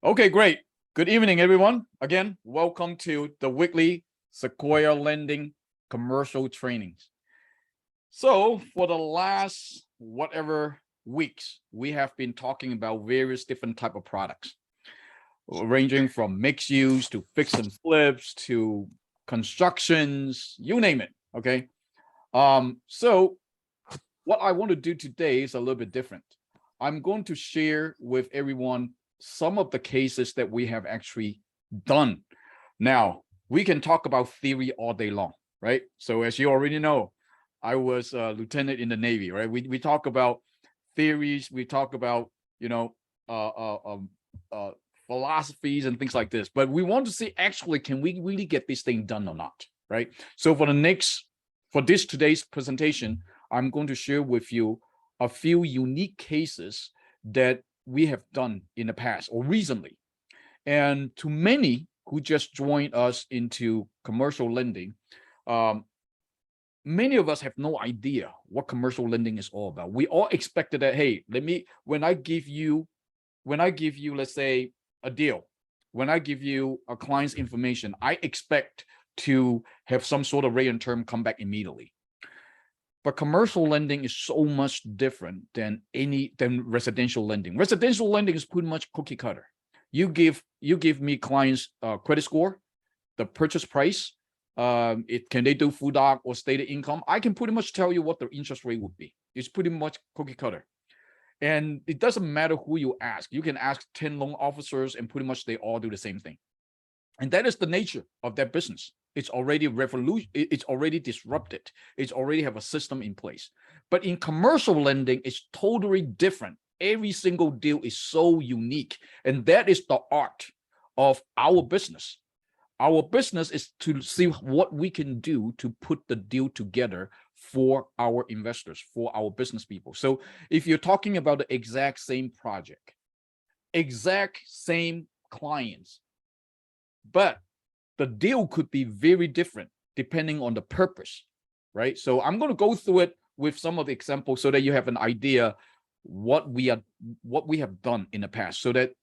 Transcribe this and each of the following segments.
Okay, great. Good evening, everyone. Again, welcome to the weekly Sequoia Lending commercial trainings. So for the last whatever weeks, we have been talking about various different type of products, ranging from mixed use to fix and flips to constructions, you name it. Okay. So what I want to do today is a little bit different. I'm going to share with everyone some of the cases that we have actually done. Now, we can talk about theory all day long, right? So as you already know, I was a lieutenant in the Navy, right? We talk about theories, we talk about, uh, uh, um, uh, philosophies and things like this, but we want to see actually, can we really get this thing done or not, right? So for this today's presentation, I'm going to share with you a few unique cases that we have done in the past or recently. And to many who just joined us into commercial lending, many of us have no idea what commercial lending is all about. We all expected that, hey, when I give you, let's say, a deal, when I give you a client's information, I expect to have some sort of rate and term come back immediately. But commercial lending is so much different than residential lending. Residential lending is pretty much cookie cutter. You give me clients credit score, the purchase price, can they do full doc or stated income? I can pretty much tell you what the interest rate would be. It's pretty much cookie cutter. And it doesn't matter who you ask. You can ask 10 loan officers and pretty much they all do the same thing. And that is the nature of that business. It's already it's already disrupted. It's already have a system in place. But in commercial lending, it's totally different. Every single deal is so unique. And that is the art of our business. Our business is to see what we can do to put the deal together for our investors, for our business people. So if you're talking about the exact same project, exact same clients, but the deal could be very different depending on the purpose, right? So I'm going to go through it with some of the examples so that you have an idea what we have done in the past, so that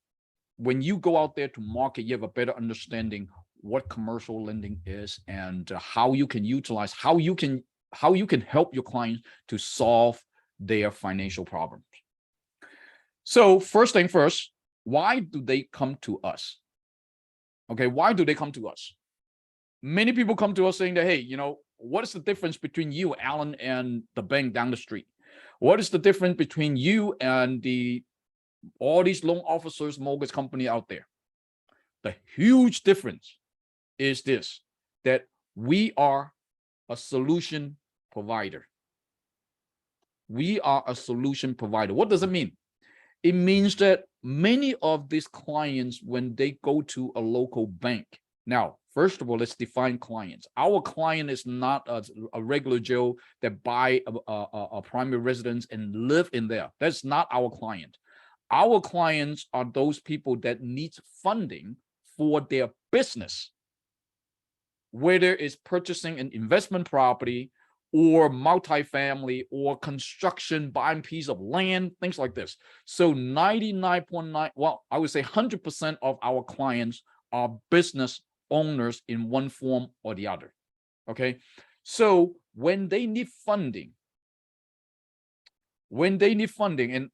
when you go out there to market, you have a better understanding what commercial lending is and how you can utilize, how you can help your clients to solve their financial problems. So first thing first, why do they come to us? Okay, why do they come to us? Many people come to us saying that, hey, what is the difference between you, Alan, and the bank down the street? What is the difference between you and all these loan officers, mortgage company out there? The huge difference is this, that we are a solution provider. We are a solution provider. What does it mean? It means that many of these clients, when they go to a local bank, now, first of all, let's define clients. Our client is not a regular Joe that buy a primary residence and live in there. That's not our client. Our clients are those people that need funding for their business, whether it's purchasing an investment property or multifamily or construction, buying piece of land, things like this. So 99.9, well, I would say 100% of our clients are business owners in one form or the other. Okay. So when they need funding, and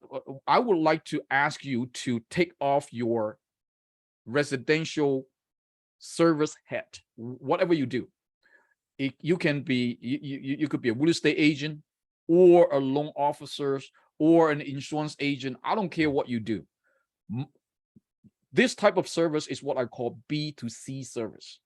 I would like to ask you to take off your residential service hat, whatever you do. You can be, you could be a real estate agent or a loan officer or an insurance agent. I don't care what you do. This type of service is what I call B2C service.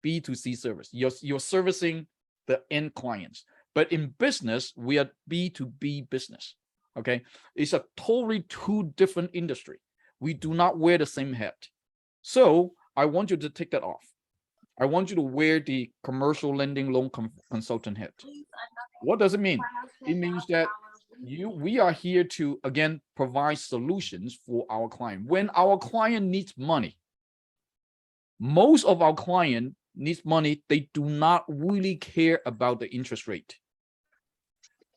B2C service. You're servicing the end clients. But in business, we are B2B business. Okay. It's a totally two different industry. We do not wear the same hat. So I want you to take that off. I want you to wear the commercial lending loan consultant hat. What does it mean? It means that we are here to, again, provide solutions for our client. When our client needs money, most of our client needs money, they do not really care about the interest rate.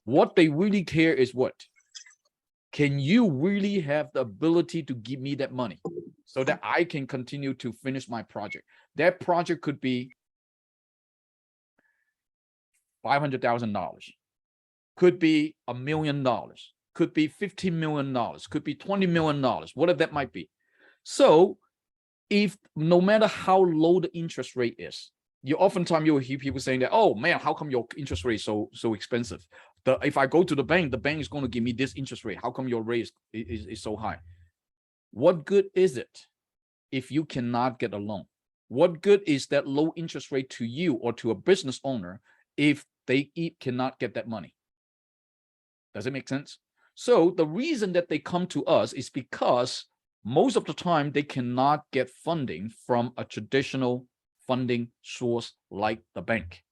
What they really care is what? can you really have the ability to give me that money so that I can continue to finish my project? That project could be $500,000, could be $1 million, could be $15 million, could be $20 million, whatever that might be. So if no matter how low the interest rate is, oftentimes you'll hear people saying that, oh man, how come your interest rate is so expensive? If I go to the bank is going to give me this interest rate. How come your rate is so high? What good is it if you cannot get a loan? What good is that low interest rate to you or to a business owner if they cannot get that money? Does it make sense? So the reason that they come to us is because most of the time they cannot get funding from a traditional funding source like the bank.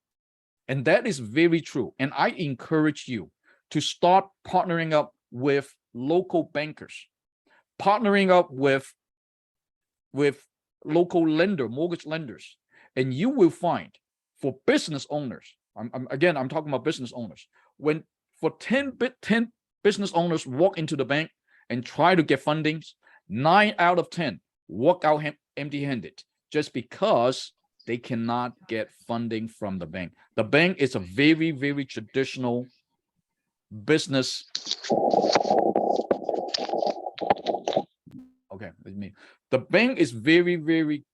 And that is very true. And I encourage you to start partnering up with local bankers, partnering up with local mortgage lenders. And you will find for business owners, I'm talking about business owners, when for 10 business owners walk into the bank and try to get fundings, 9 out of 10 walk out empty-handed just because they cannot get funding from the bank. The bank is a very, very traditional business. Okay, that's me. The bank is very, very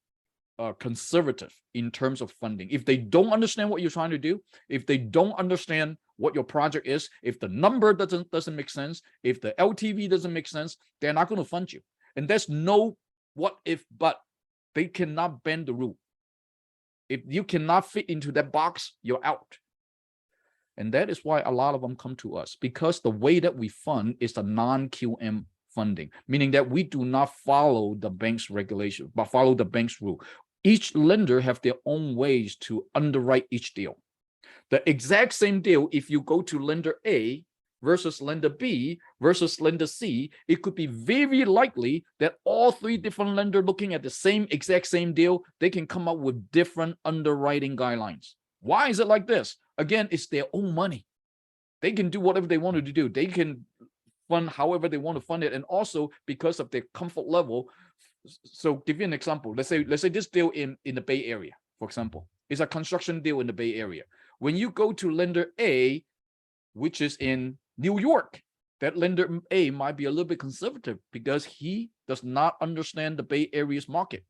conservative in terms of funding. If they don't understand what you're trying to do, if they don't understand what your project is, if the number doesn't make sense, if the LTV doesn't make sense, they're not going to fund you. And there's no what if, but they cannot bend the rule. If you cannot fit into that box, you're out. And that is why a lot of them come to us, because the way that we fund is a non-QM funding, meaning that we do not follow the bank's regulation, but follow the bank's rule. Each lender have their own ways to underwrite each deal. The exact same deal, if you go to lender A versus lender B versus lender C, it could be very likely that all 3 different lenders looking at the exact same deal, they can come up with different underwriting guidelines. Why is it like this? Again, it's their own money. They can do whatever they wanted to do. They can fund however they want to fund it. And also because of their comfort level. So give you an example. Let's say this deal in the Bay Area, for example, is a construction deal in the Bay Area. When you go to lender A, which is in New York, that lender A might be a little bit conservative because he does not understand the Bay Area's market.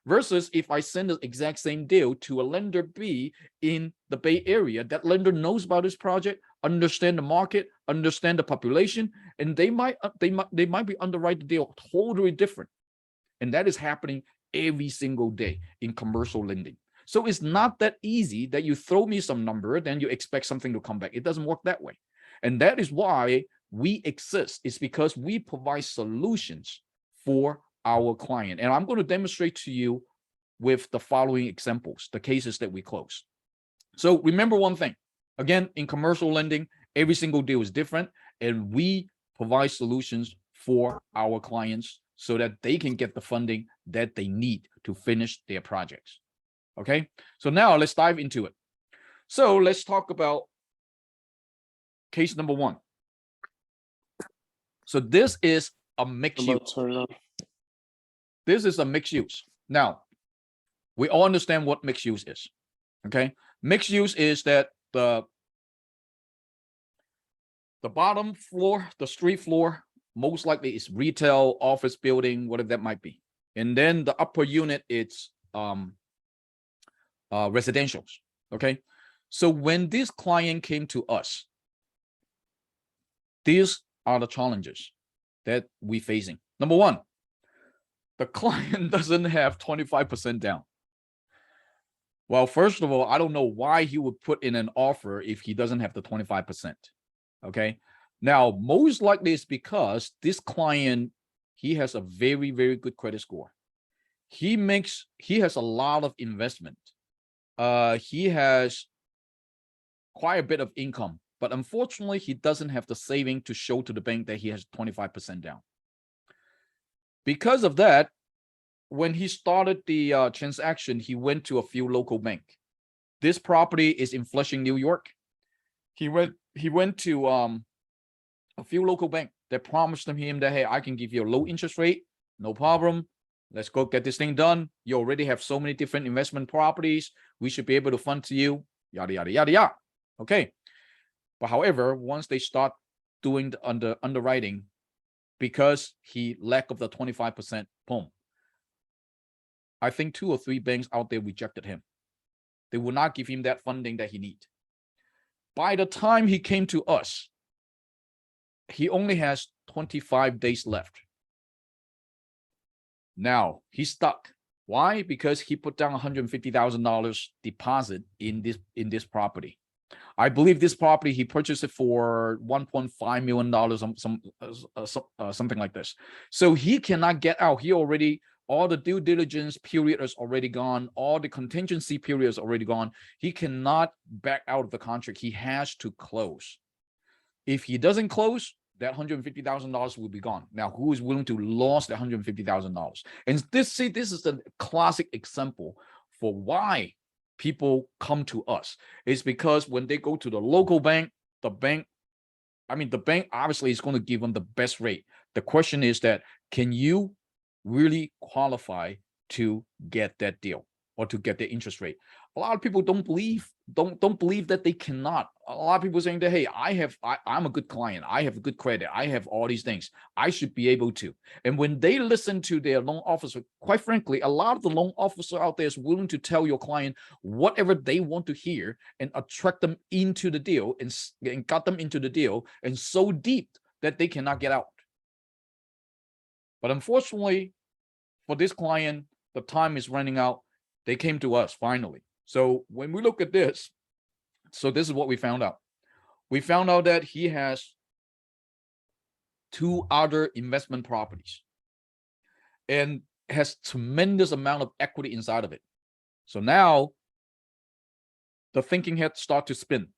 Versus if I send the exact same deal to a lender B in the Bay Area, that lender knows about this project, understand the market, understand the population, and they might be underwrite the deal totally different. And that is happening every single day in commercial lending. So it's not that easy that you throw me some number, then you expect something to come back. It doesn't work that way. And that is why we exist. It's because we provide solutions for our client. And I'm going to demonstrate to you with the following examples, the cases that we close. So remember one thing, again, in commercial lending, every single deal is different, and we provide solutions for our clients so that they can get the funding that they need to finish their projects. Okay, so now let's dive into it. So let's talk about case number 1. So this is a mixed use. This is a mixed use. Now, we all understand what mixed use is. Okay, mixed use is that the bottom floor, the street floor, most likely is retail, office building, whatever that might be. And then the upper unit, it's residentials. Okay, so when this client came to us, these are the challenges that we're facing. Number 1, the client doesn't have 25% down. Well, first of all, I don't know why he would put in an offer if he doesn't have the 25%. Okay, now most likely it's because this client, he has a very, very good credit score. He has a lot of investment. He has quite a bit of income, but unfortunately he doesn't have the saving to show to the bank that he has 25% down. Because of that, when he started the transaction, he went to a few local banks. This property is in Flushing, New York. He went to a few local banks. that promised him that, hey, I can give you a low interest rate, no problem. Let's go get this thing done. You already have so many different investment properties. We should be able to fund to you, yada, yada, yada, yada. Okay. But however, once they start doing the underwriting, because he lack of the 25%, boom. I think 2 or 3 banks out there rejected him. They will not give him that funding that he needs. By the time he came to us, he only has 25 days left. Now he's stuck. Why? Because he put down $150,000 deposit in this property. I believe this property he purchased it for $1.5 million, something like this. So he cannot get out. He already, all the due diligence period is already gone. All the contingency period is already gone. He cannot back out of the contract. He has to close. If he doesn't close, that $150,000 will be gone. Now, who is willing to lose that $150,000? And this is a classic example for why people come to us. It's because when they go to the local bank, the bank obviously is going to give them the best rate. The question is that, can you really qualify to get that deal or to get the interest rate? A lot of people don't believe that they cannot. A lot of people saying that, hey, I'm a good client, I have good credit, I have all these things, I should be able to. And when they listen to their loan officer, quite frankly, a lot of the loan officer out there is willing to tell your client whatever they want to hear and attract them into the deal and got them into the deal and so deep that they cannot get out. But unfortunately for this client, the time is running out. They came to us finally. So when we look at this, so this is what we found out. We found out that he has 2 other investment properties and has tremendous amount of equity inside of it. So now the thinking had started to spin.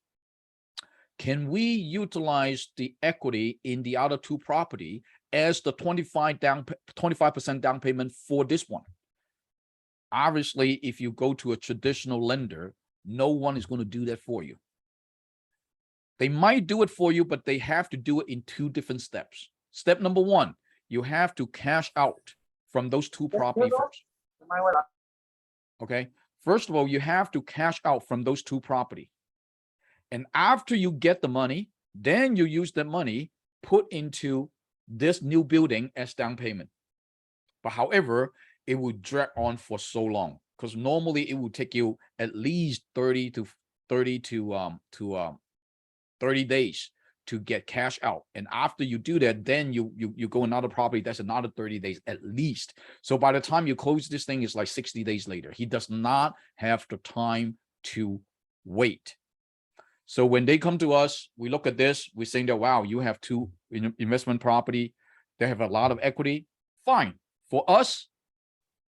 Can we utilize the equity in the other 2 property as the 25% down payment for this one? Obviously, if you go to a traditional lender, no one is going to do that for you. They might do it for you, but they have to do it in 2 different steps. Step number 1, you have to cash out from those 2 properties first. Okay. First of all, you have to cash out from those 2 properties. And after you get the money, then you use that money put into this new building as down payment. But however, it would drag on for so long, because normally it would take you at least 30 days to get cash out. And after you do that, then you go another property, that's another 30 days at least. So by the time you close this thing, it's like 60 days later. He does not have the time to wait. So when they come to us, we look at this, we're saying that, wow, you have 2 investment property, they have a lot of equity. Fine. For us,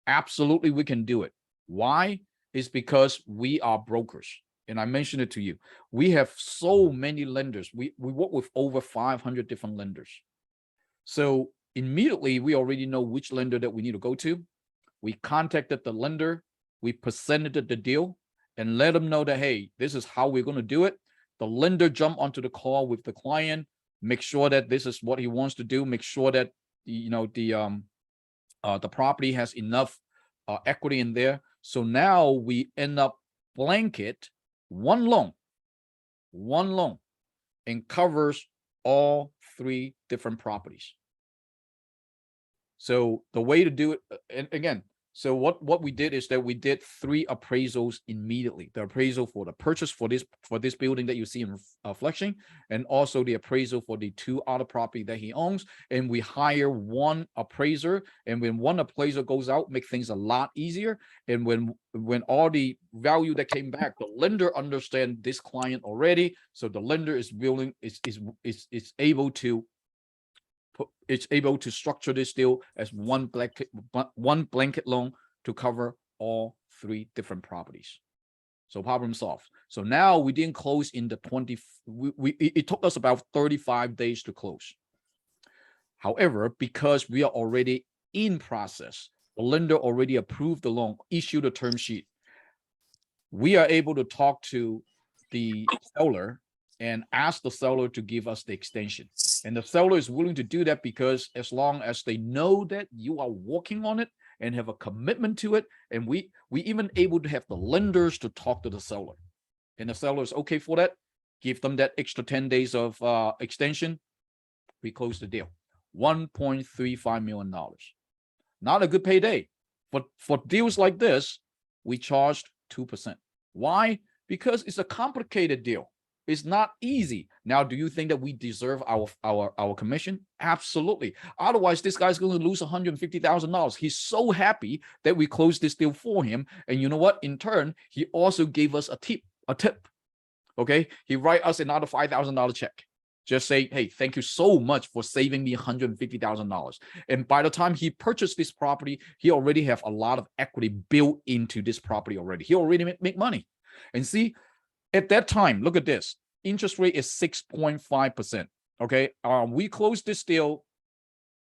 absolutely, we can do it. Why? It's because we are brokers. And I mentioned it to you. We have so many lenders. We work with over 500 different lenders. So immediately, we already know which lender that we need to go to. We contacted the lender. We presented the deal and let them know that, hey, this is how we're going to do it. The lender jumped onto the call with the client, make sure that this is what he wants to do, make sure that, the property has enough equity in there. So now we end up blanket one loan and covers all 3 different properties. So the way to do it, and again, so what we did is that we did 3 appraisals immediately. The appraisal for the purchase for this building that you see in Flushing, and also the appraisal for the 2 other property that he owns. And we hire 1 appraiser, and when 1 appraiser goes out, make things a lot easier. And when all the value that came back, the lender understand this client already, so the lender is willing, is able to. It's able to structure this deal as one blanket loan to cover all 3 different properties. So problem solved. So now we didn't close in the 20. It took us about 35 days to close. However, because we are already in process, the lender already approved the loan, issued a term sheet, we are able to talk to the seller and ask the seller to give us the extension. And the seller is willing to do that because as long as they know that you are working on it and have a commitment to it, and we even able to have the lenders to talk to the seller, and the seller is okay for that, give them that extra 10 days of extension, we close the deal. $1.35 million. Not a good payday. For deals like this, we charged 2%. Why? Because it's a complicated deal. It's not easy. Now, do you think that we deserve our commission? Absolutely. Otherwise, this guy's going to lose $150,000. He's so happy that we closed this deal for him. And you know what? In turn, he also gave us a tip. Okay. He write us another $5,000 check. Just say, hey, thank you so much for saving me $150,000. And by the time he purchased this property, he already have a lot of equity built into this property already. He already make money. And see, at that time, look at this. Interest rate is 6.5%. Okay. We closed this deal,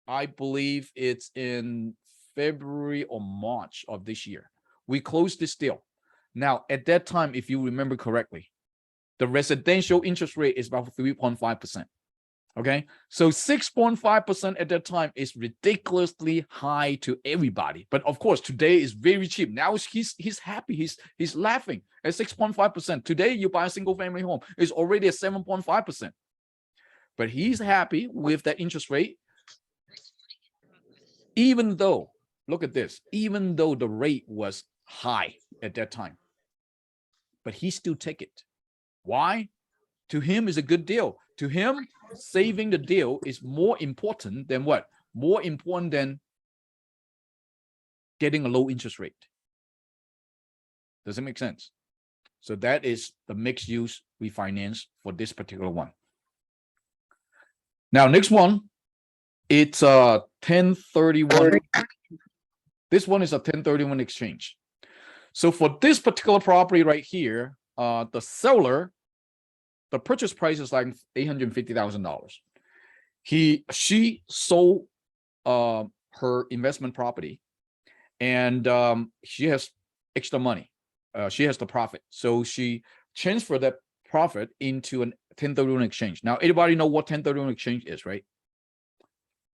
I believe it's in February or March of this year. We closed this deal. Now, at that time, if you remember correctly, the residential interest rate is about 3.5%. Okay. So 6.5% at that time is ridiculously high to everybody. But of course, today is very cheap. Now he's happy. He's laughing at 6.5%. Today, you buy a single family home, it's already at 7.5%. But he's happy with that interest rate. Even though, look at this, even though the rate was high at that time, but he still take it. Why? To him is a good deal. To him, saving the deal is more important than what? More important than getting a low interest rate. Does it make sense? So that is the mixed use refinance for this particular one. Now, next one, it's a 1031. This one is a 1031 exchange. So for this particular property right here, the seller, the purchase price is like $850,000. She sold her investment property, and she has extra money. She has the profit, so she transferred that profit into an 1031 exchange. Now, everybody know what 1031 exchange is, right?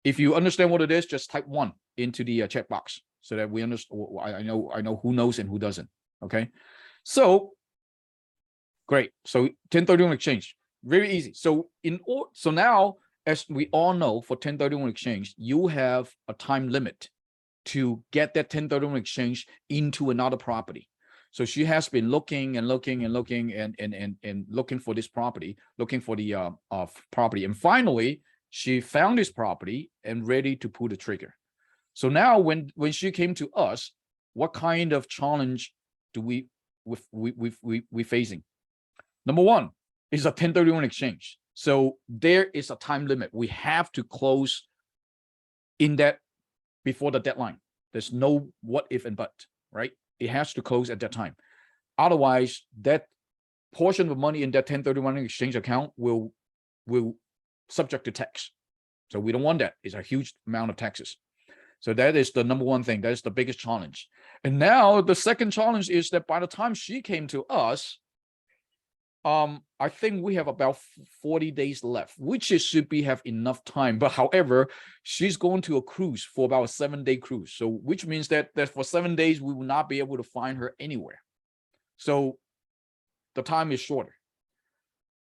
If you understand what it is, just type 1 into the chat box so that we understand. I know who knows and who doesn't. Okay, so great. So 1031 exchange, very easy. So so now, as we all know, for 1031 exchange, you have a time limit to get that 1031 exchange into another property. So she has been looking and looking for this property, looking for the property, and finally she found this property and ready to pull the trigger. So now, when she came to us, what kind of challenge do we facing? Number one is a 1031 exchange. So there is a time limit. We have to close in that before the deadline. There's no what if and but, right? It has to close at that time. Otherwise, that portion of money in that 1031 exchange account will subject to tax. So we don't want that. It's a huge amount of taxes. So that is the number one thing. That is the biggest challenge. And now the second challenge is that by the time she came to us, I think we have about 40 days left, which should have enough time. But however, she's going to a cruise for about a 7-day cruise. So which means that for 7 days, we will not be able to find her anywhere. So the time is shorter.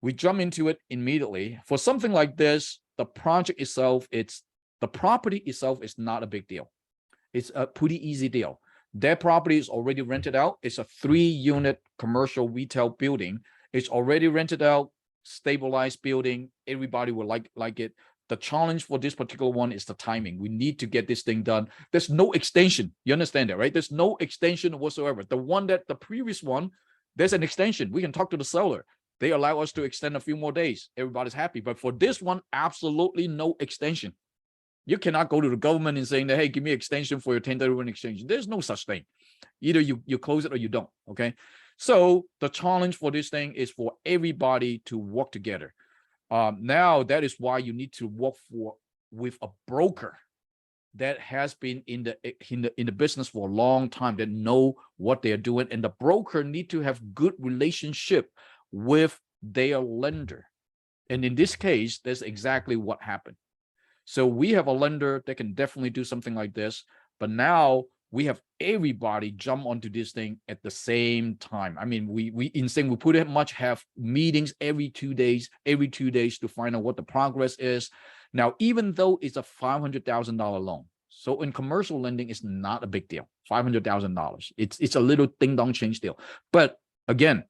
We jump into it immediately. For something like this, the project itself, the property itself is not a big deal. It's a pretty easy deal. That property is already rented out. It's a 3-unit commercial retail building. It's already rented out, stabilized building. Everybody will like it. The challenge for this particular one is the timing. We need to get this thing done. There's no extension. You understand that, right? There's no extension whatsoever. The previous one, there's an extension. We can talk to the seller. They allow us to extend a few more days. Everybody's happy. But for this one, absolutely no extension. You cannot go to the government and saying that, hey, give me an extension for your 1031 exchange. There's no such thing. Either you close it or you don't. Okay. So the challenge for this thing is for everybody to work together. Now that is why you need to work with a broker that has been in the business for a long time, that know what they're doing, and the broker need to have good relationship with their lender. And in this case, that's exactly what happened. So we have a lender that can definitely do something like this, but now we have everybody jump onto this thing at the same time. I mean, we pretty much have meetings every 2 days to find out what the progress is. Now, even though it's a $500,000 loan, so in commercial lending, it's not a big deal. $500,000. It's a little ding dong change deal. But again,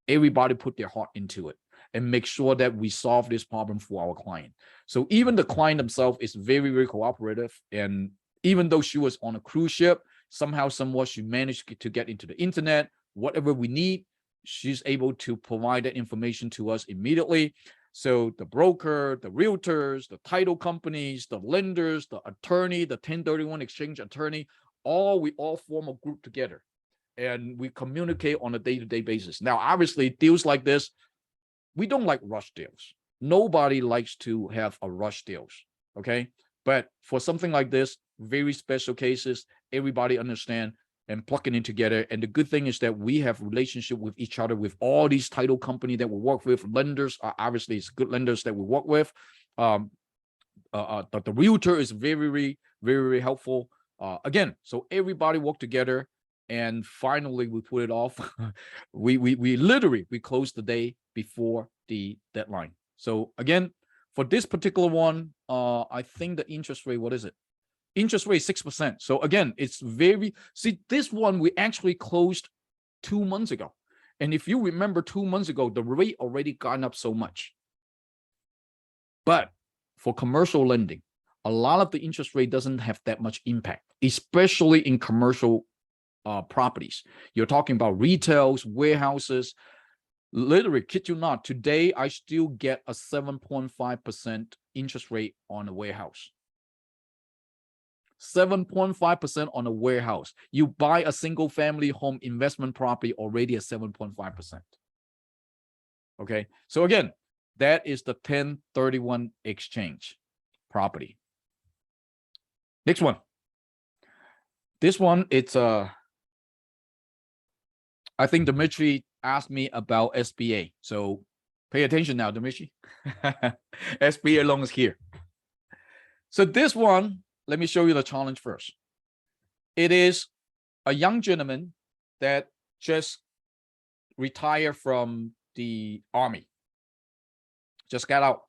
everybody put their heart into it and make sure that we solve this problem for our client. So even the client themselves is very, very cooperative. And even though she was on a cruise ship, somehow, somewhat, she managed to get into the internet. Whatever we need, she's able to provide that information to us immediately. So the broker, the realtors, the title companies, the lenders, the attorney, the 1031 exchange attorney, we all form a group together. And we communicate on a day-to-day basis. Now, obviously, deals like this, we don't like rush deals. Nobody likes to have a rush deals, okay? But for something like this, very special cases, everybody understand and plugging in together. And the good thing is that we have relationship with each other with all these title company that we work with. Lenders are obviously it's good lenders that we work with. The realtor is very, very, very helpful. Again, so everybody work together. And finally, we put it off. we literally closed the day before the deadline. So again, for this particular one, I think the interest rate, what is it? Interest rate 6%. So again, it's this one we actually closed 2 months ago. And if you remember 2 months ago, the rate already gone up so much. But for commercial lending, a lot of the interest rate doesn't have that much impact, especially in commercial properties. You're talking about retails, warehouses. Literally, kid you not, today I still get a 7.5% interest rate on a warehouse. 7.5% on a warehouse. You buy a single family home investment property already at 7.5%. Okay, so again, that is the 1031 exchange property. Next one. This one, it's I think Dimitri asked me about SBA. So pay attention now, Dimitri. SBA loan is here. So this one, let me show you the challenge first. It is a young gentleman that just retired from the Army. Just got out.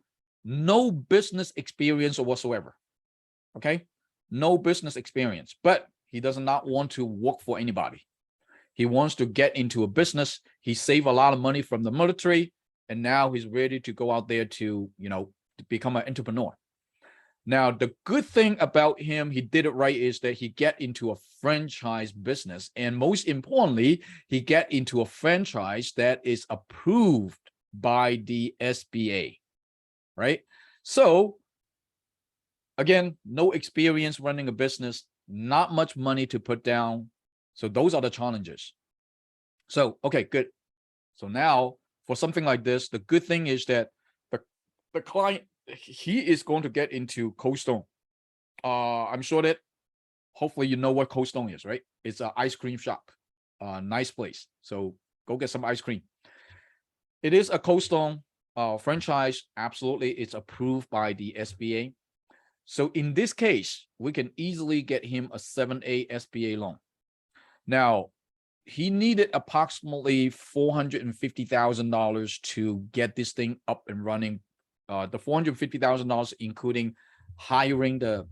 No business experience whatsoever. Okay? No business experience. But he does not want to work for anybody. He wants to get into a business. He saved a lot of money from the military, and now he's ready to go out there to, to become an entrepreneur. Now, the good thing about him, he did it right, is that he get into a franchise business. And most importantly, he get into a franchise that is approved by the SBA, right? So, again, no experience running a business, not much money to put down. So those are the challenges. So, okay, good. So now for something like this, the good thing is that the client, he is going to get into Cold Stone. I'm sure that hopefully you know what Cold Stone is, right? It's an ice cream shop, nice place. So go get some ice cream. It is a Cold Stone franchise. Absolutely, it's approved by the SBA. So in this case, we can easily get him a 7A SBA loan. Now, he needed approximately $450,000 to get this thing up and running. The $450,000 including hiring the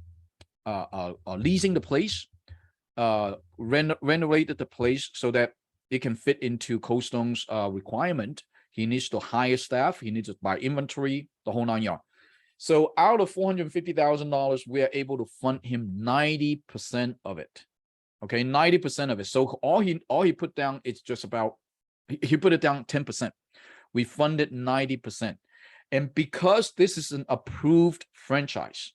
leasing the place, renovated the place so that it can fit into Cold Stone's requirement. He needs to hire staff. He needs to buy inventory, the whole 9 yards. So out of $450,000, we are able to fund him 90% of it. Okay, 90% of it. So all he put down, it's just about, he put it down 10%. We funded 90%. And because this is an approved franchise,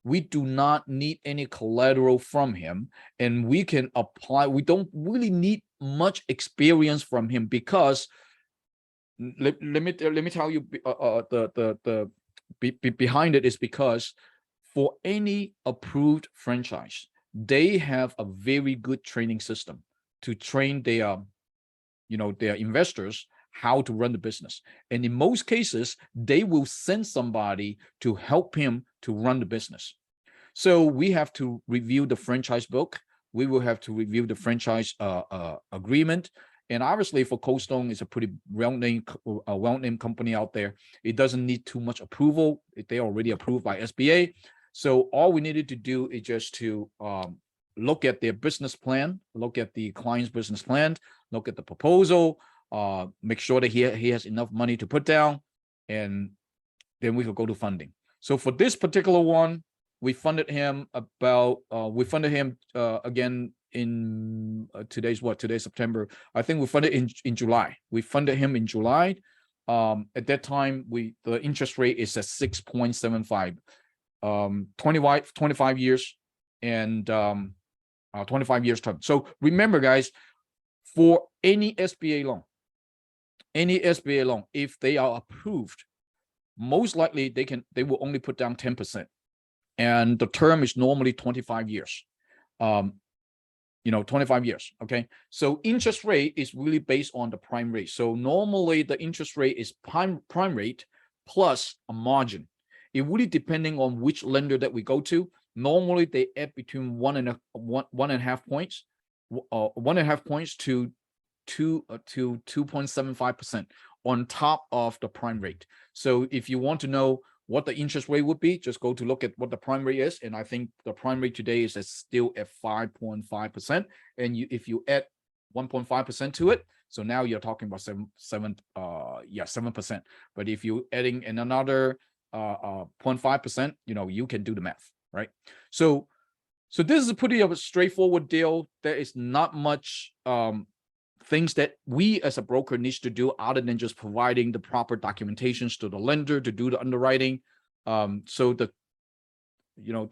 we do not need any collateral from him, and we can apply. We don't really need much experience from him because let me tell you behind it is because for any approved franchise, they have a very good training system to train their, their investors how to run the business. And in most cases, they will send somebody to help him to run the business. So we have to review the franchise book. We will have to review the franchise agreement. And obviously for Cold Stone, it's a pretty well-named company out there. It doesn't need too much approval. They're already approved by SBA. So all we needed to do is just to look at their business plan, look at the client's business plan, look at the proposal, make sure that he has enough money to put down, and then we could go to funding. So for this particular one, we funded him again in today's September. I think we funded in July. We funded him in July. At that time, the interest rate is at 6.75, 25 years and 25 years term. So remember, guys, for any SBA loan, if they are approved, most likely they will only put down 10%. And the term is normally 25 years. 25 years. Okay. So interest rate is really based on the prime rate. So normally the interest rate is prime rate plus a margin. It really depending on which lender that we go to. Normally they add between 1.5 points, 1.5 points to 2.75% on top of the prime rate. So if you want to know what the interest rate would be, just go to look at what the prime rate is. And I think the prime rate today is still at 5.5%. And if you add 1.5% to it, so now you're talking about 7%. But if you adding in another 0.5%, you can do the math, right? So this is a pretty of a straightforward deal. There is not much things that we as a broker needs to do other than just providing the proper documentations to the lender to do the underwriting. So the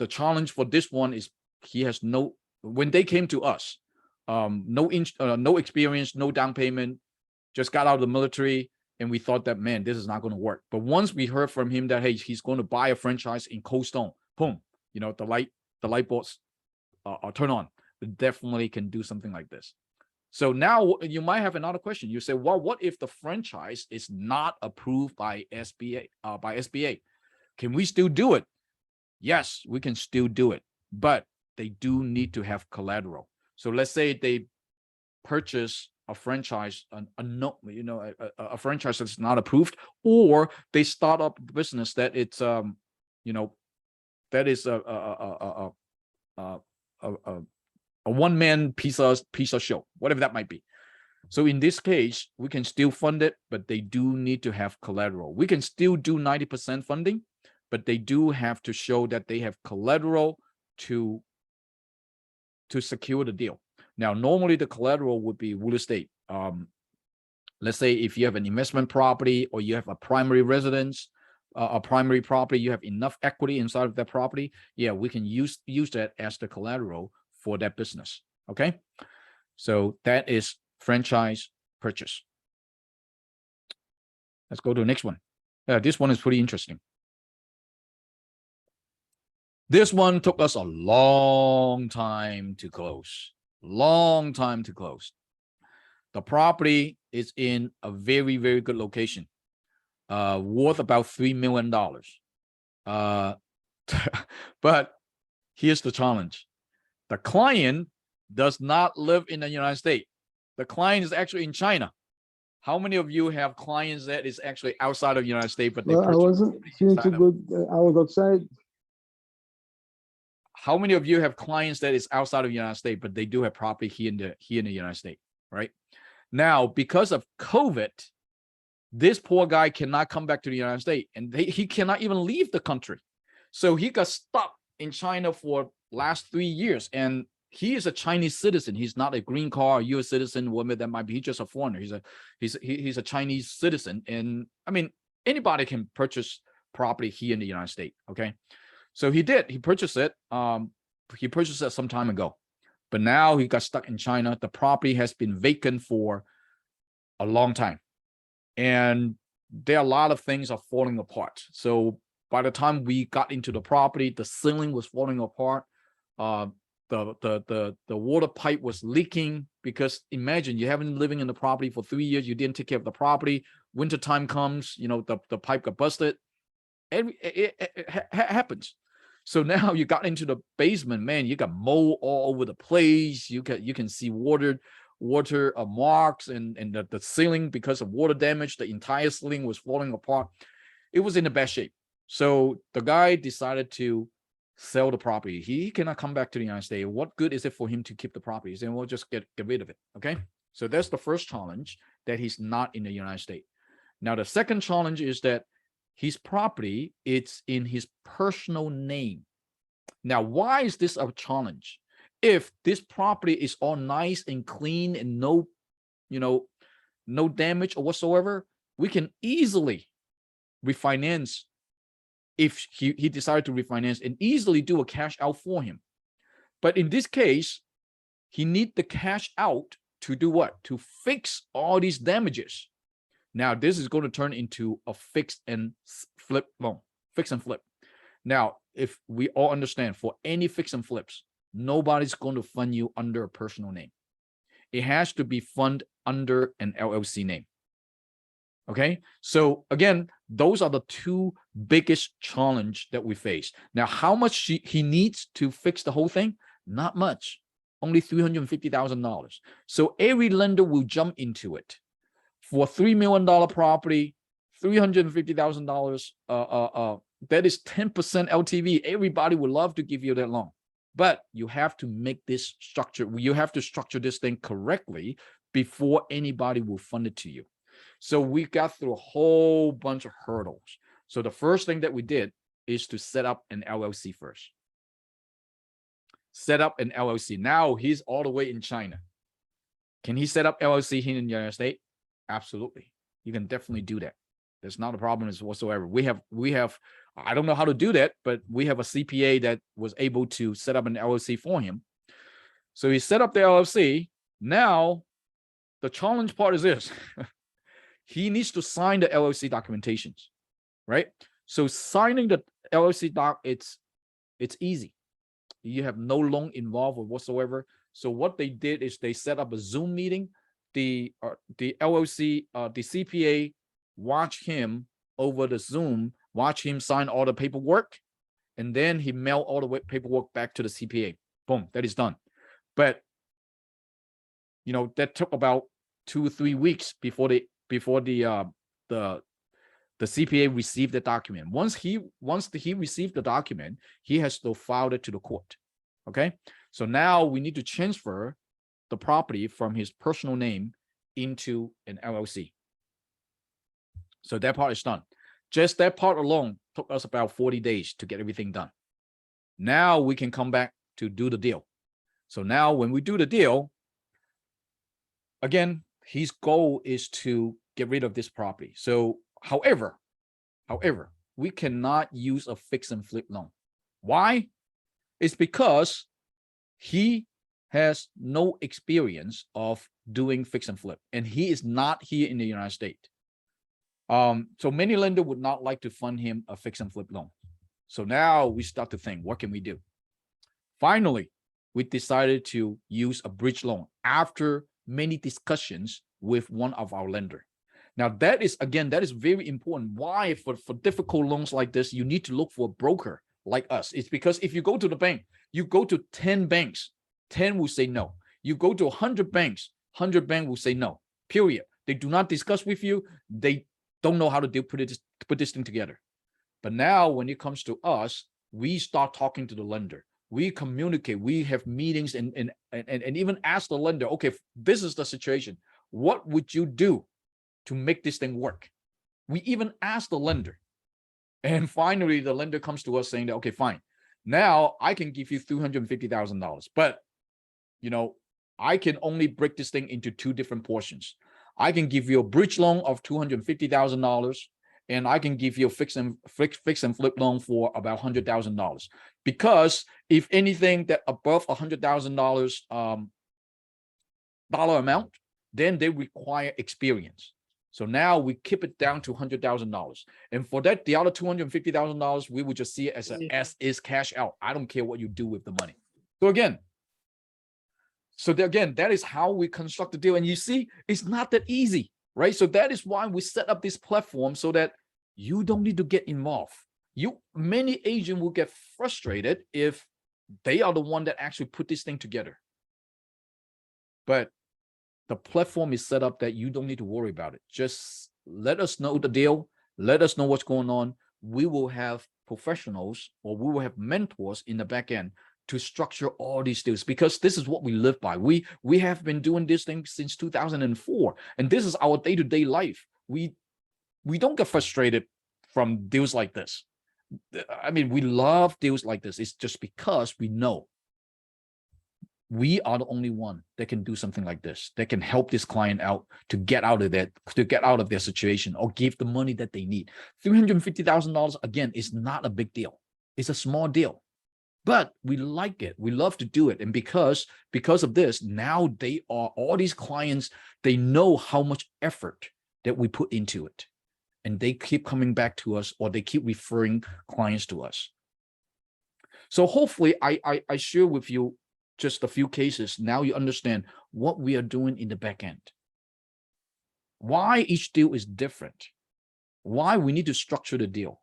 challenge for this one is when they came to us, no experience, no down payment, just got out of the military, and we thought that, man, this is not going to work. But once we heard from him that, hey, he's going to buy a franchise in Cold Stone, boom, the light bulbs are turned on. We definitely can do something like this. So now you might have another question. You say, well, what if the franchise is not approved by SBA? Can we still do it? Yes, we can still do it, but they do need to have collateral. So let's say they purchase a franchise, a franchise that's not approved, or they start up a business that it's that is a one-man piece of show, whatever that might be. So in this case, we can still fund it, but they do need to have collateral. We can still do 90% funding, but they do have to show that they have collateral to secure the deal. Now, normally the collateral would be real estate. Let's say if you have an investment property or you have a primary residence, a primary property, you have enough equity inside of that property. Yeah, we can use that as the collateral for that business. Okay. So that is franchise purchase. Let's go to the next one. This one is pretty interesting. This one took us a long time to close. The property is in a very, very good location, worth about $3 million. But here's the challenge. The client does not live in the United States. The client is actually in China. How many of you have clients that is actually outside of the United States, but they I wasn't feeling too good. I was outside. How many of you have clients that is outside of the United States, but they do have property here in the United States, right? Now, because of COVID, this poor guy cannot come back to the United States, and he cannot even leave the country. So he got stuck in China for last 3 years, and he is a Chinese citizen. He's not a green card, U.S. citizen, whatever that might be. He's just a foreigner. He's a Chinese citizen, and I mean anybody can purchase property here in the United States. Okay, so he did. He purchased it. He purchased it some time ago, but now he got stuck in China. The property has been vacant for a long time, and there are a lot of things are falling apart. So by the time we got into the property, the ceiling was falling apart. The water pipe was leaking. because imagine you haven't living in the property for 3 years, you didn't take care of the property. Winter time comes, you know, the pipe got busted. It happens. So now you got into the basement, man. You got mold all over the place. You can see water marks and the ceiling because of water damage. The entire ceiling was falling apart. It was in a bad shape. So the guy decided to sell the property. He cannot come back to the United States. What good is it for him to keep the property? He said, we'll just get rid of it. Okay. So that's the first challenge, that he's not in the United States. Now, the second challenge is that his property, it's in his personal name. Now, why is this a challenge? If this property is all nice and clean and no, you know, no damage or whatsoever, we can easily refinance. If he decided to refinance, and easily do a cash out for him. But in this case, he need the cash out to do what? To fix all these damages. Now, this is going to turn into a fix and flip loan. Fix and flip. Now, if we all understand, for any fix and flips, nobody's going to fund you under a personal name. It has to be funded under an LLC name. Okay, so again, those are the two biggest challenge that we face. Now, how much he needs to fix the whole thing? Not much, only $350,000. So every lender will jump into it. For $3 million property, $350,000, that is 10% LTV. Everybody would love to give you that loan, but you have to make this structure. You have to structure this thing correctly before anybody will fund it to you. So we got through a whole bunch of hurdles. So the first thing that we did is to set up an LLC first. Set up an LLC. Now he's all the way in China. Can he set up LLC here in the United States? Absolutely. You can definitely do that. There's not a problem whatsoever. We have, I don't know how to do that, but we have a CPA that was able to set up an LLC for him. So he set up the LLC. Now the challenge part is this. He needs to sign the LLC documentations, right? So signing the LLC doc, it's easy. You have no loan involved or whatsoever. So what they did is they set up a Zoom meeting. The LLC, the CPA watch him over the Zoom, watch him sign all the paperwork, and then he mailed all the paperwork back to the CPA. Boom, that is done. But you know, that took about 2 or 3 weeks before the CPA received the document. Once he received the document, he has to file it to the court. Okay, so now we need to transfer the property from his personal name into an LLC. So that part is done. Just that part alone took us about 40 days to get everything done. Now we can come back to do the deal. So now when we do the deal, again, his goal is to get rid of this property. So, however, we cannot use a fix and flip loan. Why? It's because he has no experience of doing fix and flip, and he is not here in the United States. So many lenders would not like to fund him a fix and flip loan. So now we start to think, what can we do? Finally, we decided to use a bridge loan after many discussions with one of our lenders. Now that is very important. Why? For difficult loans like this, you need to look for a broker like us. It's because if you go to the bank, you go to 10 banks, 10 will say no. You go to 100 banks, 100 banks will say no, period. They do not discuss with you. They don't know how to put this thing together. But now when it comes to us, we start talking to the lender. We communicate, we have meetings and even ask the lender, okay, this is the situation. What would you do to make this thing work? We even ask the lender. And finally, the lender comes to us saying that, okay, fine. Now I can give you $350,000, but you know, I can only break this thing into 2 different portions. I can give you a bridge loan of $250,000, and I can give you a fix and flip loan for about $100,000. Because if anything that above $100,000 dollar amount, then they require experience. So now we keep it down to $100,000. And for that, the other $250,000, we would just see it as an as is cash out. I don't care what you do with the money. So again, So again, that is how we construct the deal. And you see, it's not that easy, right? So that is why we set up this platform so that you don't need to get involved. Many agents will get frustrated if they are the one that actually put this thing together. But the platform is set up that you don't need to worry about it. Just let us know the deal. Let us know what's going on. We will have professionals, or we will have mentors in the back end to structure all these deals, because this is what we live by. We have been doing this thing since 2004, and this is our day-to-day life. We don't get frustrated from deals like this. I mean, we love deals like this. It's just because we know we are the only one that can do something like this, that can help this client out to get out of their situation, or give the money that they need. $350,000, again, is not a big deal. It's a small deal, but we like it. We love to do it. And because of this, now all these clients, they know how much effort that we put into it. And they keep coming back to us, or they keep referring clients to us. So hopefully I share with you just a few cases. Now you understand what we are doing in the back end, why each deal is different, why we need to structure the deal,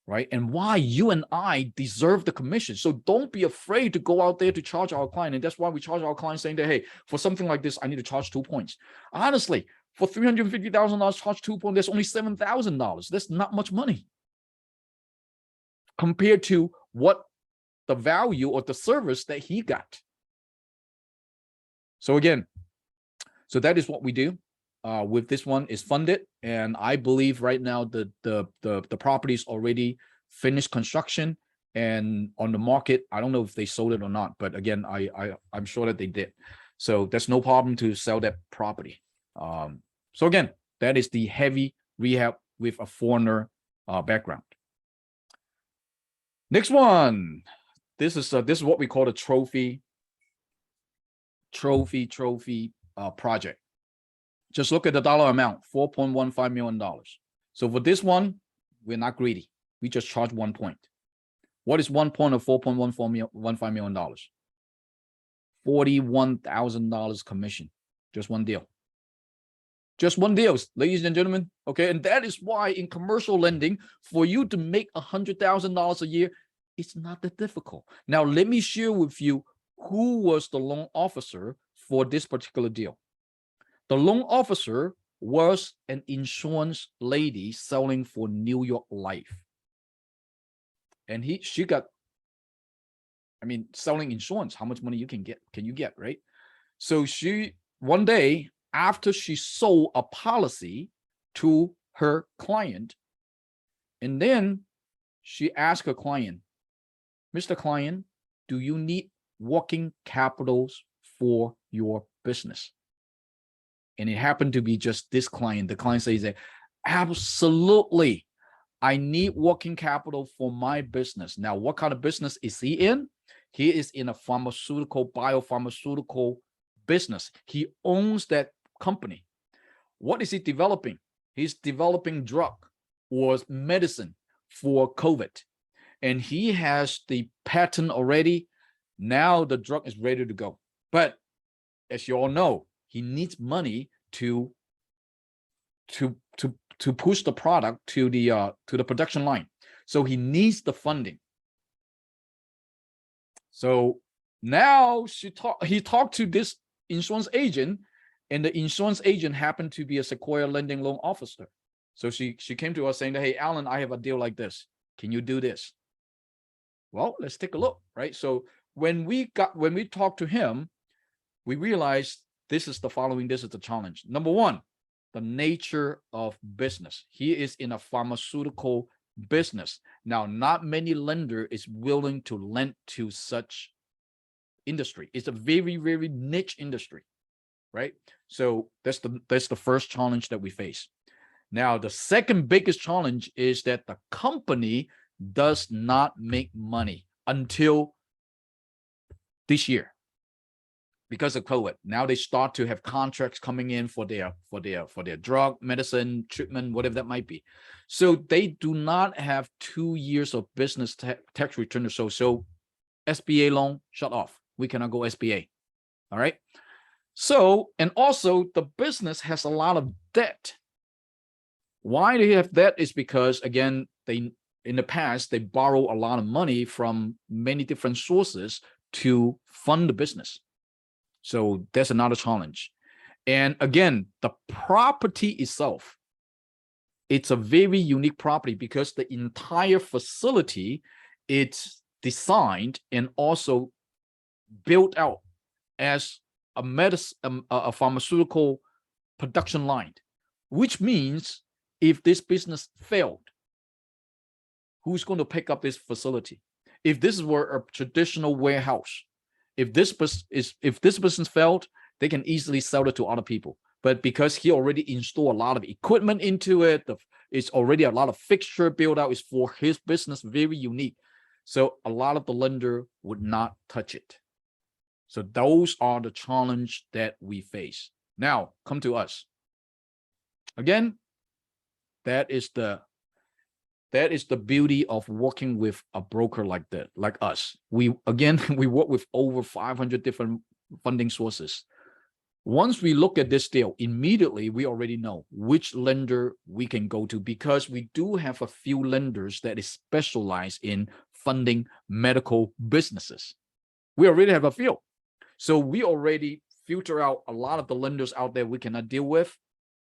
right? And why you and I deserve the commission. So don't be afraid to go out there to charge our client. And that's why we charge our clients, saying that, hey, for something like this, I need to charge 2 points. Honestly, for $350,000, charge 2 points, that's only $7,000. That's not much money compared to what the value or the service that he got. So again, so that is what we do. With this one is funded, and I believe right now the property is already finished construction and on the market. I don't know if they sold it or not, but again, I'm sure that they did. So there's no problem to sell that property. So again, that is the heavy rehab with a foreigner background. Next one. This is what we call the trophy project. Just look at the dollar amount, $4.15 million. So for this one, we're not greedy. We just charge 1 point. What is 1 point of $4.15 million? $41,000 commission. Just one deal. Just one deal, ladies and gentlemen. Okay, and that is why in commercial lending, for you to make $100,000 a year, it's not that difficult. Now, let me share with you who was the loan officer for this particular deal. The loan officer was an insurance lady selling for New York Life. And she got, I mean, selling insurance, how much money can you get, right? So one day after she sold a policy to her client, and then she asked her client, Mr. Client, do you need working capitals for your business? And it happened to be just this client. The client says that, absolutely, I need working capital for my business. Now, what kind of business is he in? He is in a biopharmaceutical business. He owns that company. What is he developing? He's developing drug or medicine for COVID. And he has the patent already. Now the drug is ready to go. But as you all know, he needs money to push the product to the production line. So he needs the funding. So now he talked to this insurance agent, and the insurance agent happened to be a Sequoia lending loan officer. So she came to us saying that, hey, Alan, I have a deal like this. Can you do this? Well, let's take a look, right? So when we talked to him, we realized this is the challenge. Number one, the nature of business. He is in a pharmaceutical business. Now, not many lender is willing to lend to such industry. It's a very, very niche industry, right? So that's the first challenge that we face. Now, the second biggest challenge is that the company does not make money until this year because of COVID. Now they start to have contracts coming in for their drug, medicine, treatment, whatever that might be. So they do not have 2 years of business tax return to show. So SBA loan shut off. We cannot go SBA. All right. So, and also the business has a lot of debt. Why they have debt is because, again, they in the past they borrow a lot of money from many different sources to fund the business. So that's another challenge. And again, the property itself, it's a very unique property because the entire facility, it's designed and also built out as a pharmaceutical production line, which means if this business failed, who's going to pick up this facility? If this were a traditional warehouse, if this business failed, they can easily sell it to other people. But because he already installed a lot of equipment into it, it's already a lot of fixture build out, is for his business, very unique. So a lot of the lender would not touch it. So those are the challenge that we face. Now come to us. Again, that is the beauty of working with a broker like that, like us. We work with over 500 different funding sources. Once we look at this deal, immediately we already know which lender we can go to, because we do have a few lenders that is specialized in funding medical businesses. We already have a few. So we already filter out a lot of the lenders out there we cannot deal with,